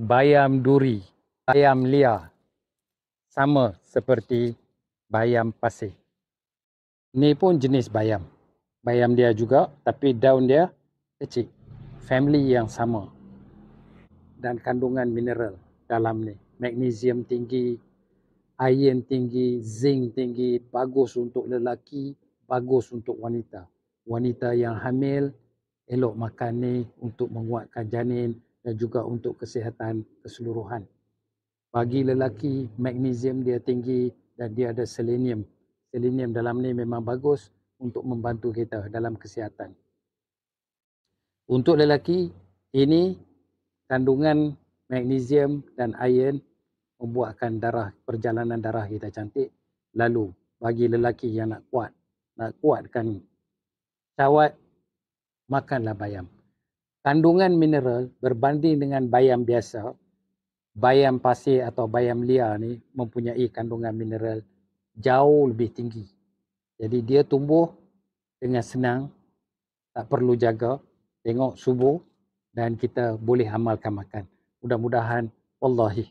bayam duri, bayam liar, sama seperti bayam pasir. Ni pun jenis bayam. Bayam dia juga, tapi daun dia kecil. Family yang sama. Dan kandungan mineral dalam ni. Magnesium tinggi, iron tinggi, zinc tinggi, bagus untuk lelaki, bagus untuk wanita. Wanita yang hamil, elok makan ni untuk menguatkan janin dan juga untuk kesihatan keseluruhan. Bagi lelaki, magnesium dia tinggi dan dia ada selenium. Selenium dalam ni memang bagus untuk membantu kita dalam kesihatan. Untuk lelaki, ini kandungan magnesium dan iron membuatkan perjalanan darah kita cantik. Lalu, bagi lelaki yang nak kuatkan syahwat, makanlah bayam. Kandungan mineral berbanding dengan bayam biasa, bayam pasir atau bayam liar ni mempunyai kandungan mineral jauh lebih tinggi. Jadi dia tumbuh dengan senang, tak perlu jaga, tengok subur dan kita boleh amalkan makan. Mudah-mudahan, wallahi